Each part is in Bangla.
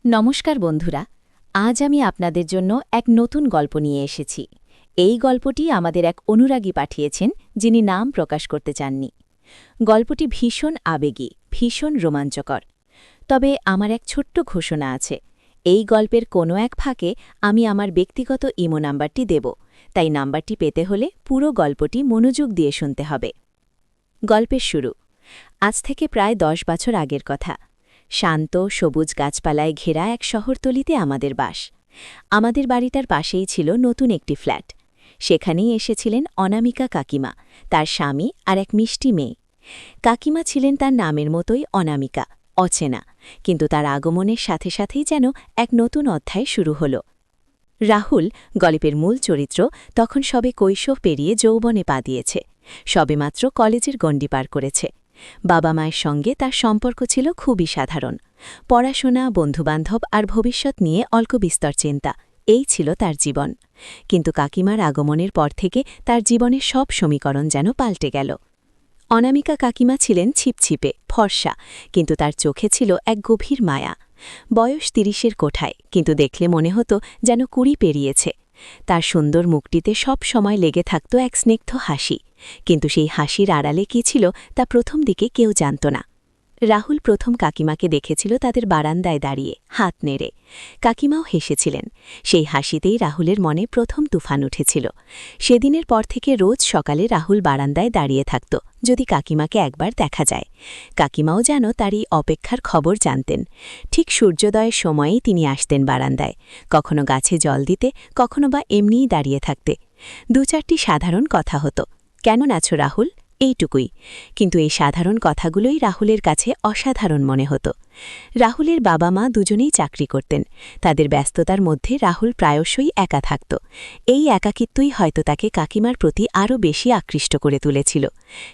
নমস্কার বন্ধুরা, আজ আমি আপনাদের জন্য এক নতুন গল্প নিয়ে এসেছি। এই গল্পটি আমাদের এক অনুরাগী পাঠিয়েছেন, যিনি নাম প্রকাশ করতে চাননি। গল্পটি ভীষণ আবেগী, ভীষণ রোমাঞ্চকর। তবে আমার এক ছোট্ট ঘোষণা আছে, এই গল্পের কোনো এক ফাঁকে আমি আমার ব্যক্তিগত ইমো নাম্বারটি দেব, তাই নাম্বারটি পেতে হলে পুরো গল্পটি মনোযোগ দিয়ে শুনতে হবে। গল্পের শুরু আজ থেকে প্রায় 10 বছর আগের কথা। শান্ত সবুজ গাছপালায় ঘেরা এক শহরতলিতে আমাদের বাস। আমাদের বাড়িটার পাশেই ছিল নতুন একটি ফ্ল্যাট। সেখানেই এসেছিলেন অনামিকা কাকিমা, তার স্বামী আর এক মিষ্টি মেয়ে। কাকিমা ছিলেন তার নামের মতোই অনামিকা, অচেনা, কিন্তু তার আগমনের সাথে সাথেই যেন এক নতুন অধ্যায় শুরু হল। রাহুল, গল্পের মূল চরিত্র, তখন সবে কৈশোর পেরিয়ে যৌবনে পা দিয়েছে, সবেমাত্র কলেজের গণ্ডি পার করেছে। বাবা মায়ের সঙ্গে তার সম্পর্ক ছিল খুবই সাধারণ। পড়াশোনা, বন্ধুবান্ধব আর ভবিষ্যৎ নিয়ে অল্প বিস্তর চিন্তা, এই ছিল তার জীবন। কিন্তু কাকিমার আগমনের পর থেকে তার জীবনের সব সমীকরণ যেন পাল্টে গেল। অনামিকা কাকিমা ছিলেন ছিপছিপে, ফর্সা, কিন্তু তার চোখে ছিল এক গভীর মায়া। বয়স 30-এর কোঠায়, কিন্তু দেখলে মনে হতো যেন 20 পেরিয়েছে। তার সুন্দর মুখটিতে সব সময় লেগে থাকত এক স্নিগ্ধ হাসি, কিন্তু সেই হাসির আড়ালে কী ছিল তা প্রথম দিকে কেউ জানত না। রাহুল প্রথম কাকিমাকে দেখেছিল তাদের বারান্দায় দাঁড়িয়ে, হাত নেড়ে। কাকিমাও হেসেছিলেন। সেই হাসিতেই রাহুলের মনে প্রথম তুফান উঠেছিল। সেদিনের পর থেকে রোজ সকালে রাহুল বারান্দায় দাঁড়িয়ে থাকত, যদি কাকিমাকে একবার দেখা যায়। কাকিমাও যেন তার এই অপেক্ষার খবর জানতেন। ঠিক সূর্যোদয়ের সময়েই তিনি আসতেন বারান্দায়, কখনো গাছে জল দিতে, কখনো বা এমনিই দাঁড়িয়ে থাকতে। 2-4টি সাধারণ কথা হতো, কেমন আছো রাহুল, এইটুকুই। কিন্তু এই সাধারণ কথাগুলোই রাহুলের কাছে অসাধারণ মনে হতো। রাহুলের বাবা মা দুজনেই চাকরি করতেন। তাদের ব্যস্ততার মধ্যে রাহুল প্রায়শই একা থাকত। এই একাকিত্বই হয়তো তাকে কাকিমার প্রতি আরও বেশি আকৃষ্ট করে তুলেছিল।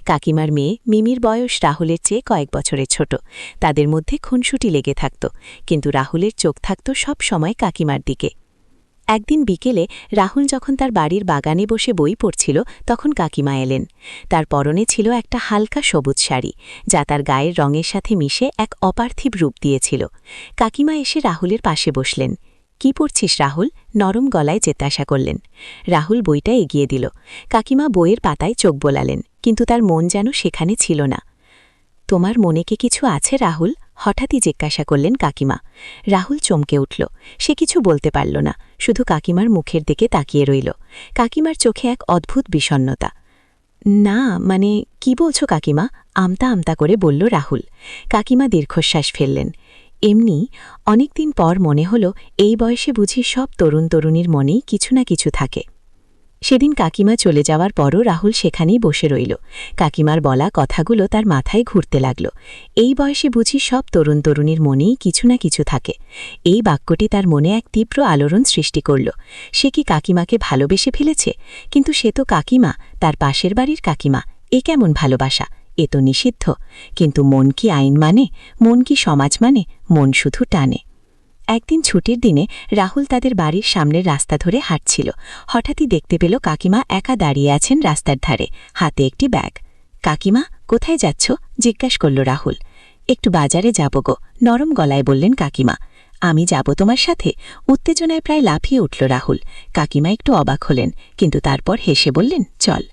কাকিমার মেয়ে মিমির বয়স রাহুলের চেয়ে কয়েক বছরের ছোট। তাদের মধ্যে খুনসুটি লেগে থাকত, কিন্তু রাহুলের চোখ থাকত সব সময় কাকিমার দিকে। একদিন বিকেলে রাহুল যখন তার বাড়ির বাগানে বসে বই পড়ছিল, তখন কাকিমা এলেন। তার পরনে ছিল একটা হালকা সবুজ শাড়ি, যা তার গায়ের রঙের সাথে মিশে এক অপার্থিব রূপ দিয়েছিল। কাকিমা এসে রাহুলের পাশে বসলেন। কি পড়ছিস রাহুল, নরম গলায় জিজ্ঞাসা করলেন। রাহুল বইটা এগিয়ে দিল। কাকিমা বইয়ের পাতায় চোখ বোলালেন, কিন্তু তার মন যেন সেখানে ছিল না। তোমার মনে কি কিছু আছে রাহুল, হঠাৎই জিজ্ঞাসা করলেন কাকিমা। রাহুল চমকে উঠল। সে কিছু বলতে পারল না, শুধু কাকিমার মুখের দিকে তাকিয়ে রইল। কাকিমার চোখে এক অদ্ভুত বিষণ্ণতা। না মানে, কি বলছো কাকিমা, আমতা আমতা করে বলল রাহুল। কাকিমা দীর্ঘশ্বাস ফেললেন। এমনি, অনেকদিন পর মনে হলো এই বয়সে বুঝি সব তরুণ তরুণীর মনেই কিছু না কিছু থাকে। সেদিন কাকিমা চলে যাওয়ার পরও রাহুল সেখানেই বসে রইল। কাকিমার বলা কথাগুলো তার মাথায় ঘুরতে লাগল। এই বয়সে বুঝি সব তরুণ তরুণীর মনেই কিছু না কিছু থাকে। এই বাক্যটি তার মনে এক তীব্র আলোড়ন সৃষ্টি করল। সে কি কাকিমাকে ভালোবেসে ফেলেছে? কিন্তু সে তো কাকিমা, তার পাশের বাড়ির কাকিমা। এ কেমন ভালোবাসা? এ তো নিষিদ্ধ। কিন্তু মন কি আইন মানে? মন কি সমাজ মানে? মন শুধু টানে। একদিন ছুটির দিনে রাহুল তাদের বাড়ির সামনের রাস্তা ধরে হাঁটছিল। হঠাৎই দেখতে পেল কাকিমা একা দাঁড়িয়ে আছেন রাস্তার ধারে, হাতে একটি ব্যাগ। কাকিমা, কোথায় যাচ্ছ? জিজ্ঞাসা করল রাহুল। একটু বাজারে যাব গো, নরম গলায় বললেন কাকিমা। আমি যাব তোমার সাথে? উত্তেজনায় প্রায় লাফিয়ে উঠল রাহুল। কাকিমা একটু অবাক হলেন, কিন্তু তারপর হেসে বললেন, চল।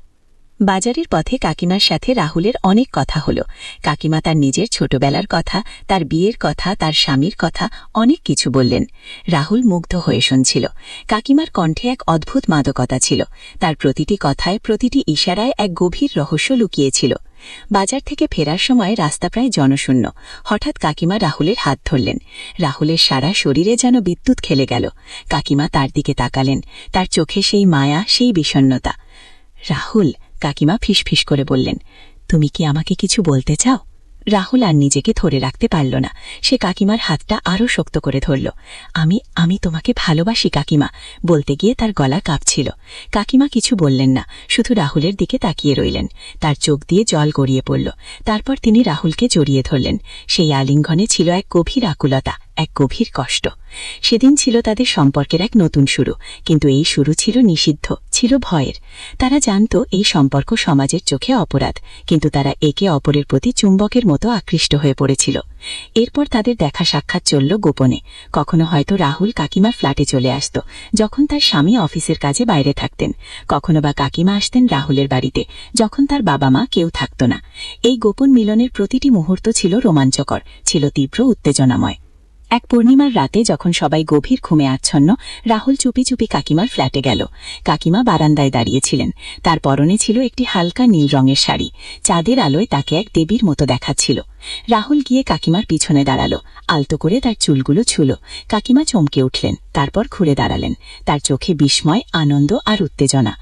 বাজারের পথে কাকিমার সাথে রাহুলের অনেক কথা হলো। কাকিমা তার নিজের ছোটবেলার কথা, তার বিয়ের কথা, তার স্বামীর কথা, অনেক কিছু বললেন। রাহুল মুগ্ধ হয়ে শুনছিল। কাকিমার কণ্ঠে এক অদ্ভুত মাদকতা ছিল। তার প্রতিটি কথায়, প্রতিটি ইশারায় এক গভীর রহস্য লুকিয়েছিল। বাজার থেকে ফেরার সময় রাস্তা প্রায় জনশূন্য। হঠাৎ কাকিমা রাহুলের হাত ধরলেন। রাহুলের সারা শরীরে যেন বিদ্যুৎ খেলে গেল। কাকিমা তার দিকে তাকালেন। তার চোখে সেই মায়া, সেই বিষণ্ণতা। রাহুল, কাকিমা ফিসফিস করে বললেন, তুমি কি আমাকে কিছু বলতে চাও? রাহুল আর নিজেকে ধরে রাখতে পারল না। সে কাকিমার হাতটা আরও শক্ত করে ধরল। আমি তোমাকে ভালোবাসি কাকিমা, বলতে গিয়ে তার গলা কাঁপছিল। কাকিমা কিছু বললেন না, শুধু রাহুলের দিকে তাকিয়ে রইলেন। তার চোখ দিয়ে জল গড়িয়ে পড়ল। তারপর তিনি রাহুলকে জড়িয়ে ধরলেন। সেই আলিঙ্গনে ছিল এক গভীর আকুলতা, এক গভীর কষ্ট। সেদিন ছিল তাদের সম্পর্কের এক নতুন শুরু, কিন্তু এই শুরু ছিল নিষিদ্ধ, ছিল ভয়ের। তারা জানত এই সম্পর্ক সমাজের চোখে অপরাধ, কিন্তু তারা একে অপরের প্রতি চুম্বকের মতো আকৃষ্ট হয়ে পড়েছিল। এরপর তাদের দেখা সাক্ষাৎ চলল গোপনে। কখনো হয়তো রাহুল কাকিমার ফ্ল্যাটে চলে আসত যখন তার স্বামী অফিসের কাজে বাইরে থাকতেন, কখনো বা কাকিমা আসতেন রাহুলের বাড়িতে যখন তার বাবা মা কেউ থাকত না। এই গোপন মিলনের প্রতিটি মুহূর্ত ছিল রোমাঞ্চকর, ছিল তীব্র উত্তেজনাময়। এক পূর্ণিমার রাতে যখন সবাই গভীর ঘুমে আচ্ছন্ন, রাহুল চুপি চুপি কাকিমার ফ্ল্যাটে গেল। কাকিমা বারান্দায় দাঁড়িয়েছিলেন। তার পরনে ছিল একটি হালকা নীল রঙের শাড়ি। চাঁদের আলোয় তাকে এক দেবীর মতো দেখাচ্ছিল। রাহুল গিয়ে কাকিমার পিছনে দাঁড়ালো, আলতো করে তার চুলগুলো ছুঁল। কাকিমা চমকে উঠলেন, তারপর ঘুরে দাঁড়ালেন। তার চোখে বিস্ময়, আনন্দ আর উত্তেজনা।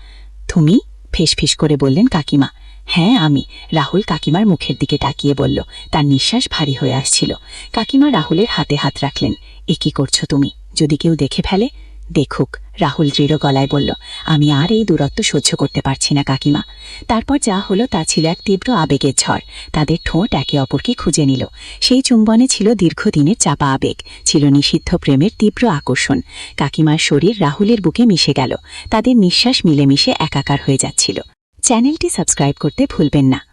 তুমি? ফিসফিস করে বললেন কাকিমা। হ্যাঁ আমি, রাহুল কাকিমার মুখের দিকে তাকিয়ে বলল। তার নিঃশ্বাস ভারী হয়ে আসছিল। কাকিমা রাহুলের হাতে হাত রাখলেন। এ কি করছো তুমি? যদি কেউ দেখে ফেলে? দেখুক, রাহুল দৃঢ় গলায় বলল। আমি আর এই দূরত্ব সহ্য করতে পারছি না কাকিমা। তারপর যা হলো তা ছিল এক তীব্র আবেগের ঝড়। তাদের ঠোঁট একে অপরকে খুঁজে নিল। সেই চুম্বনে ছিল দীর্ঘদিনের চাপা আবেগ, ছিল নিষিদ্ধ প্রেমের তীব্র আকর্ষণ। কাকিমার শরীর রাহুলের বুকে মিশে গেল। তাদের নিঃশ্বাস মিলেমিশে একাকার হয়ে যাচ্ছিল। চ্যানেলটি সাবস্ক্রাইব করতে ভুলবেন না।